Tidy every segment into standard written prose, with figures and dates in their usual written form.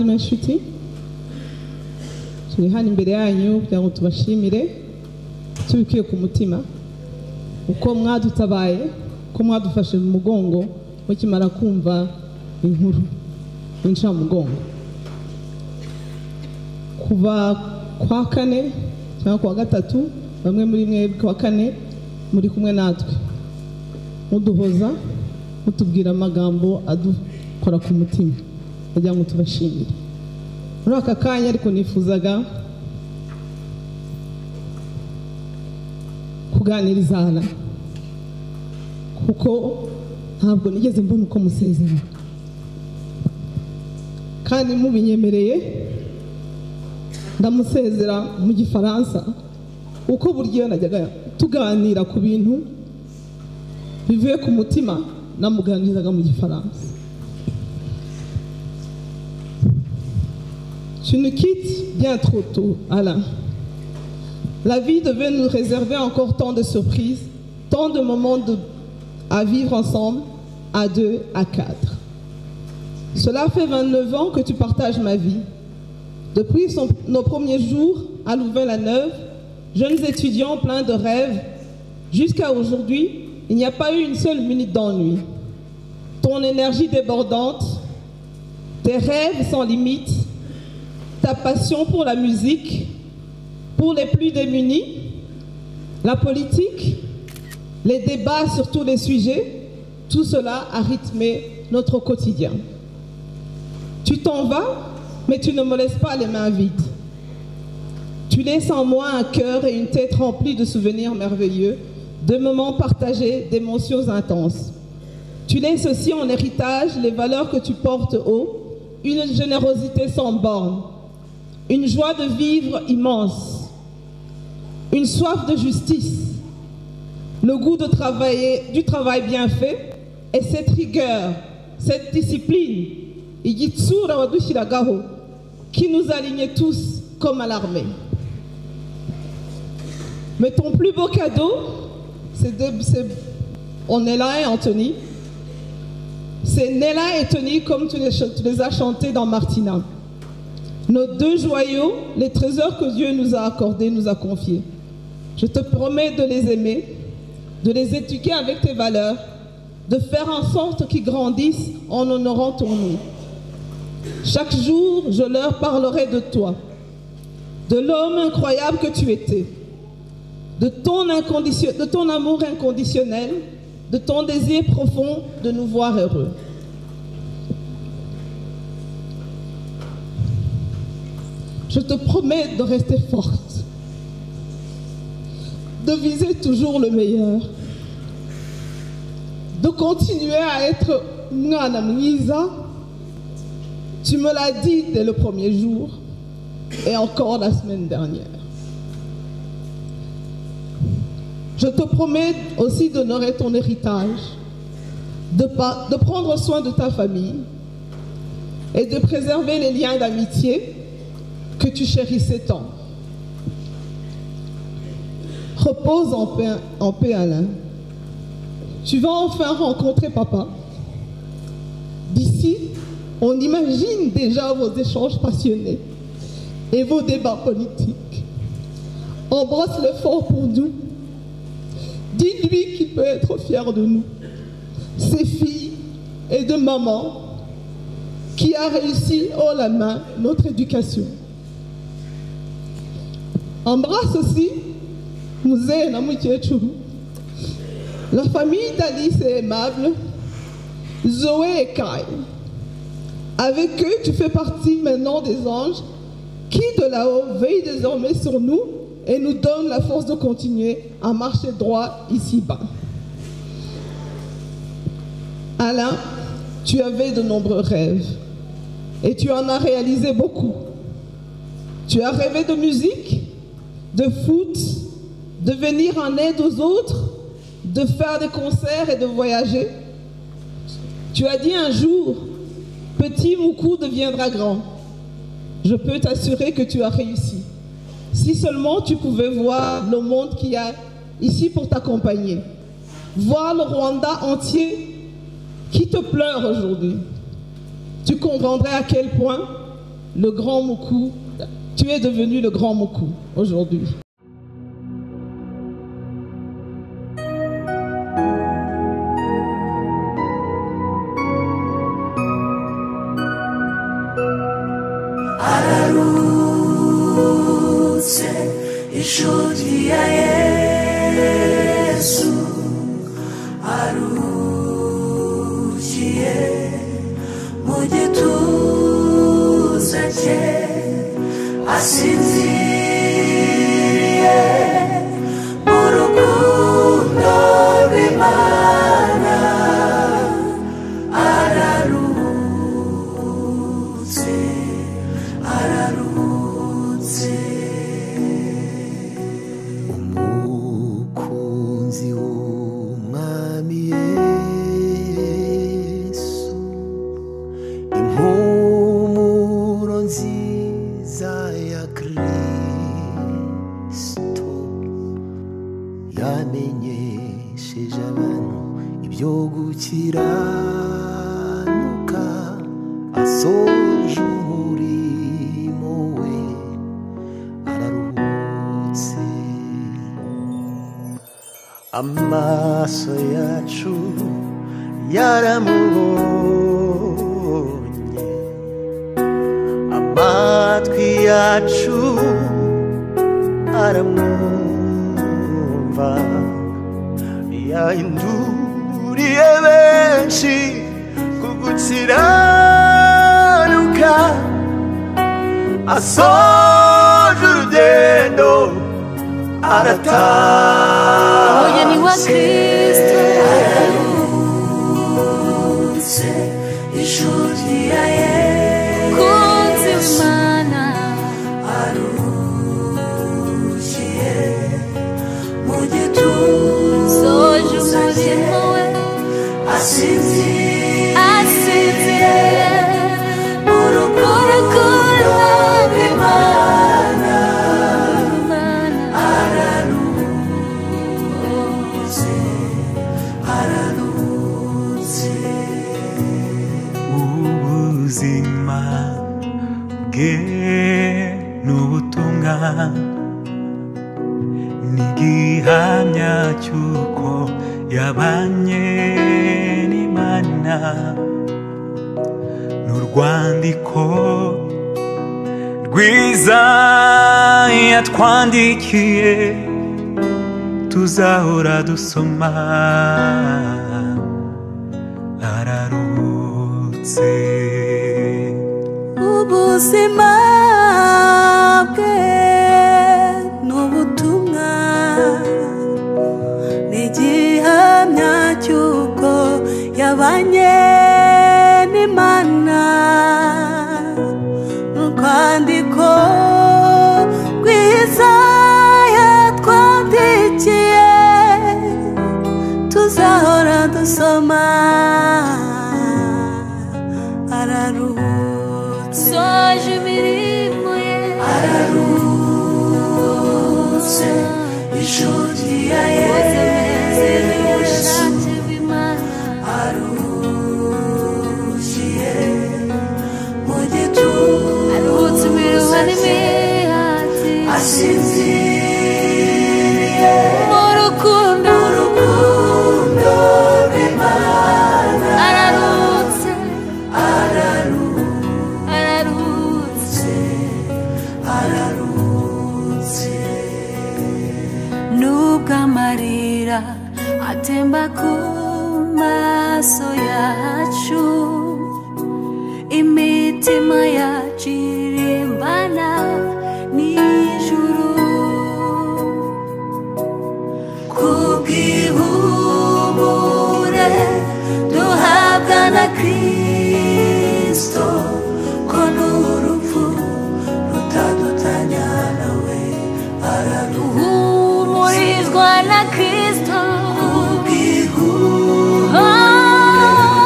bavandimwe inshuti turi hano imbere yanyu kugira ngo tubashimire tubikuye ku mutima uko mwadutabaye ko mwadufashe mu mugongo mukimara kumva inkuru inca mu mugongo kuva kwa kane cyangwa kwa gatatu bamwe muri mwe kwa kane muri kumwe natwe muduhoza mutubwira amagambo adukora ku mutima kugira ngo tubashimire muri aka kanya ariko nifuzaga kuganirizana kuko ntabwo nigeze mbona uko musezera kandi mubinyemereye ndamusezera mu gifaransa uko buryo najyaga tuganira ku bintu bivuye ku mutima namuganirizaga mu gifaransa. Tu nous quittes bien trop tôt, Alain. La vie devait nous réserver encore tant de surprises, tant de moments à vivre ensemble, à 2, à 4. Cela fait 29 ans que tu partages ma vie. Depuis nos premiers jours à Louvain-la-Neuve, jeunes étudiants pleins de rêves, jusqu'à aujourd'hui, il n'y a pas eu une seule minute d'ennui. Ton énergie débordante, tes rêves sans limite, ta passion pour la musique, pour les plus démunis, la politique, les débats sur tous les sujets, tout cela a rythmé notre quotidien. Tu t'en vas, mais tu ne me laisses pas les mains vides. Tu laisses en moi un cœur et une tête remplis de souvenirs merveilleux, de moments partagés, d'émotions intenses. Tu laisses aussi en héritage les valeurs que tu portes haut, une générosité sans borne, une joie de vivre immense, une soif de justice, le goût de travailler, du travail bien fait et cette rigueur, cette discipline, qui nous alignait tous comme à l'armée. Mais ton plus beau cadeau, on est là et Anthony, c'est Nella et Tony comme tu les as chantés dans Martina. Nos deux joyaux, les trésors que Dieu nous a accordés, nous a confiés. Je te promets de les aimer, de les éduquer avec tes valeurs, de faire en sorte qu'ils grandissent en honorant ton nom. Chaque jour, je leur parlerai de toi, de l'homme incroyable que tu étais, de ton amour inconditionnel, de ton désir profond de nous voir heureux. Je te promets de rester forte, de viser toujours le meilleur, de continuer à être Mwana Mwiza. Tu me l'as dit dès le premier jour et encore la semaine dernière. Je te promets aussi d'honorer ton héritage, de prendre soin de ta famille et de préserver les liens d'amitié que tu chérissais tant. Repose en paix, Alain. Tu vas enfin rencontrer papa. D'ici, on imagine déjà vos échanges passionnés et vos débats politiques. Embrasse-le fort pour nous. Dis-lui qu'il peut être fier de nous, ses filles et de maman, qui a réussi haut la main notre éducation. Embrasse aussi Mzee na Mukechuru, la famille d'Alice est aimable, Zoé et Kai. Avec eux, tu fais partie maintenant des anges qui de là-haut veillent désormais sur nous et nous donnent la force de continuer à marcher droit ici-bas. Alain, tu avais de nombreux rêves et tu en as réalisé beaucoup. Tu as rêvé de musique, de foot, de venir en aide aux autres, de faire des concerts et de voyager. Tu as dit un jour, petit Moukou deviendra grand. Je peux t'assurer que tu as réussi. Si seulement tu pouvais voir le monde qu'il y a ici pour t'accompagner. Voir le Rwanda entier qui te pleure aujourd'hui. Tu comprendrais à quel point le grand Moukou. Tu es devenu le grand Moukou aujourd'hui. Ararutse ishuri ya Yesu arukiye mu gituza cye asinziriye mu rukundo rw'Imana ararutse ararutse umukunzi w'umwami Yesu impumuro nziza ya Kristo yamenyesheje abantu ibyo gukiranuka asoje umurimo we araruhutse amaso yacu yaramubonye amatwi yacu aramwumva yahinduriye benshi kugukiranuka asoje urugendo arataha umugeni wa Kristo ararutse ishuri ya Yesu kunzi w'Imana arukiye mu gituza soje umurimo we asinziriye mu rukundo rw'Imana ararutse ararutse ubuzima bwe n'ubutumwa n'igihamya cy'uko yabanye n'Imana n'urwandiko rwiza yatwandikiye tuzahora dusoma ararutse ubuzima bwe n'ubutumwa n'igihamya cy'uko yabanye n'Imana n'urwandiko rwiza yatwandikiye tuzahora dusoma ararutse soje imirimo ye ararutse ishuri ya Yesu arukiye mu gituza cye asinziriye mu rukundo rw'Imana ararutse ararutse ararutse nubwo amarira atemba ku maso yacu imitima yacu irimbana n'ijuru kubw'ihumure duhabwa na Kristo ko n'urupfu rutadutanya nawe humurizwa na Kristo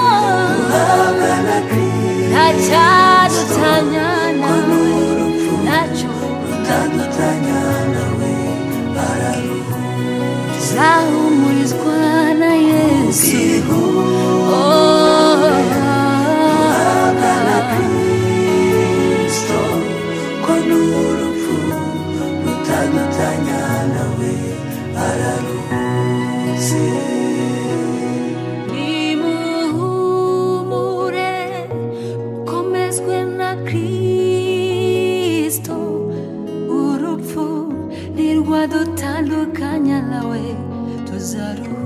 duhabwa na Kristo ntacyadutanya nawe ntacyo rutadutanya nawe tuzahumurizwa na Yesu duhabwa na Kristo Kristo urupfu ntirwadutandukanya nawe tuzaruhuka.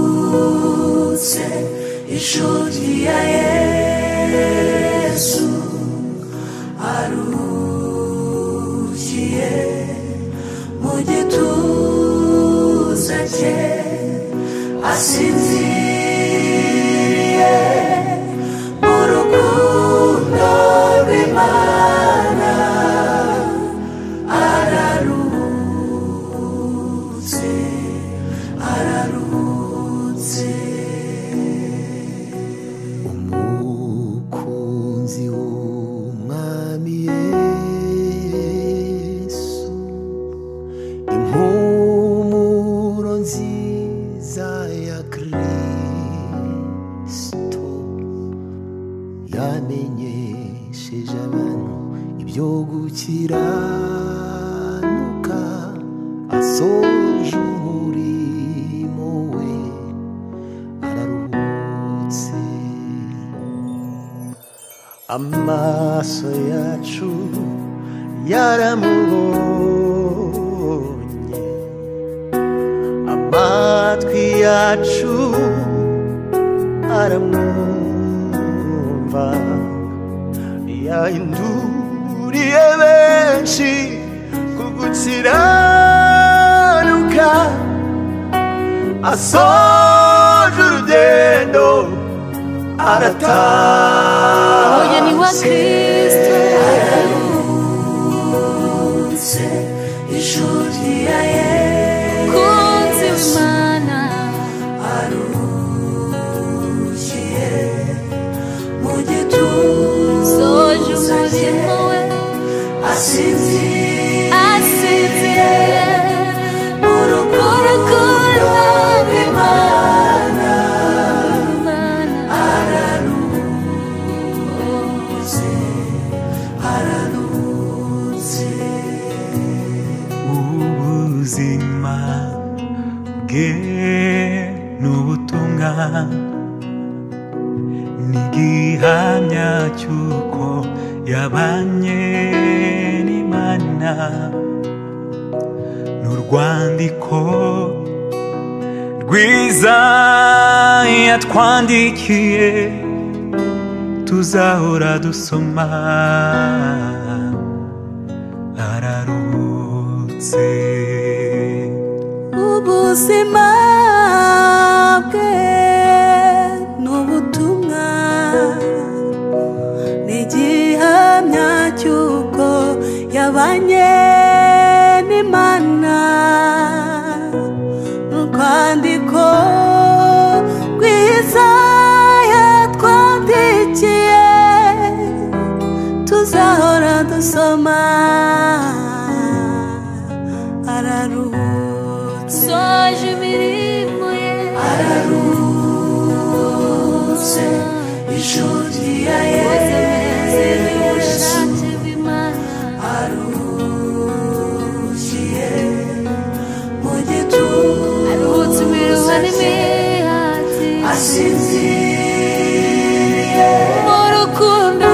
Ararutse inshuti ya Yesu, arukiye mu gituza cye, asinziriye mu rukundo rw'Imana. Ararutse, ararutse. Umukunzi w'Umwami Yesu, impumuro nziza ya Kristo yamenyesheje abantu ibyo gukiranuka, asoje umurimo we araruhutse. Amaso yacu yaramubonye, amatwi yacu aramwumva, yahinduriye benshi ku gukiranuka, asoje urugendo arataha. Umugeni wa Kristo Ararutse inshuti ya Yesu, kunzi w'Imana arukiye mu gituza soje umurimo cye, we asinziriye mu rukundo rw'Imana. Ararutse, ararutse. ubuzima bwe n'ubutumwa n'igihamya cy'uko yabanye n'Imana, n'urwandiko rwiza yatwandikiye tuzahora dusoma. Ararutse, ubuzima bwe n'ubutumwa n'igihamya cy'uko yabanye n'Imana, n'urwandiko rwiza yatwandikiye tuzahora dusoma. Ararutse, soje imirimo ye. Ararutse inshuti ya Yesu, arukiye mu gituza aruhutse imiruho n'imihati, asinziriye mu rukundo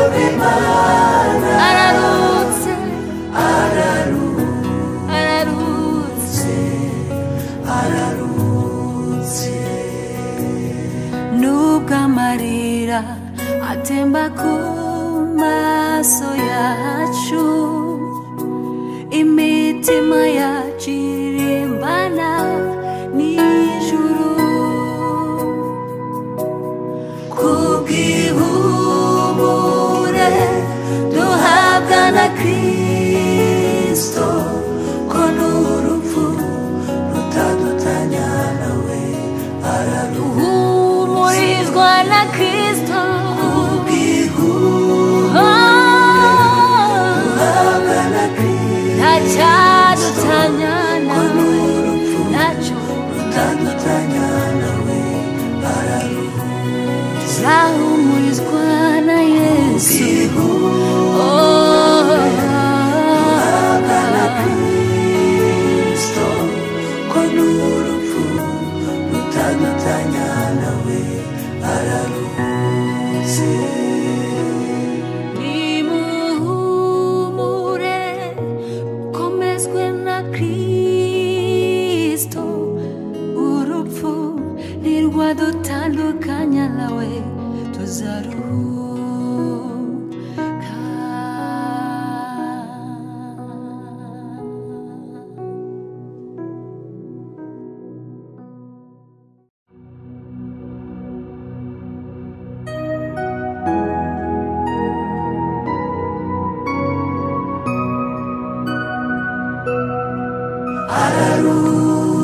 rw'Imana. ararutse, Ararutse, ararutse. nubwo amarira atemba ku maso yacu, imitima yacu irimbana n'ijuru, kubw'ihumure duhabwa na Kristo, ko n'urupfu rutadutanya nawe. uhumurizwa na Kristo, Kubw'ihumure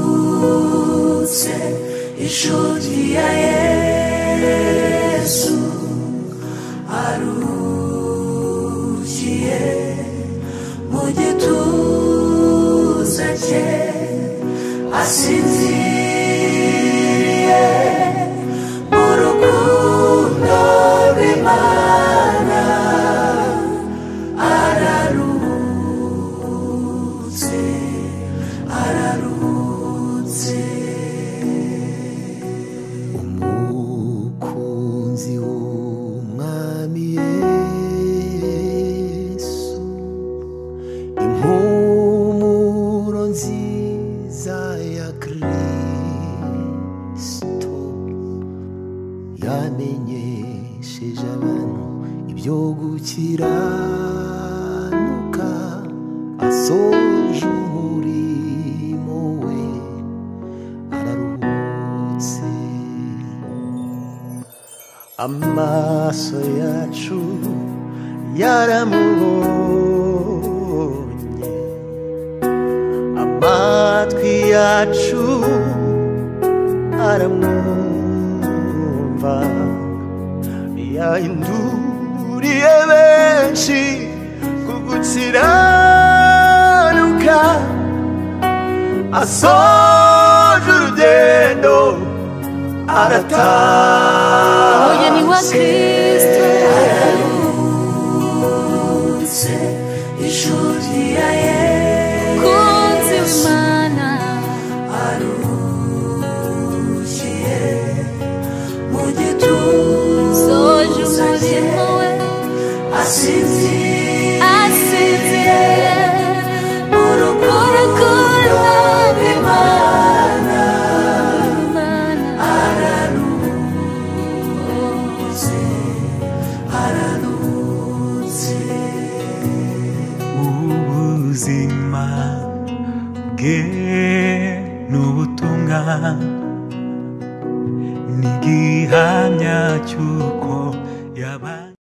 agarutse inshuti ya Yesu arukiye mu gituza cye asinziriye mu rukundo rw'Imana ararutse umukunzi w'umwami Yesu impumuro nziza ya Kristo yamenyesheje abantu ibyo gukiranuka asoje umurimo we araruhutse amaso yacu yaramubonye amatwi yacu aramwumva yahinduriye benshi kugukiranuka asoje urugendo arataha umugeni wa Kristo ararutse inshuti ya Yesu kunzi w'Imana arukiye mu gituza soje umurimo we asinziriye mu rukundo rw'Imana ararutse ubuzima bwe n'ubutumwa n'igihamya cy'uko yabaye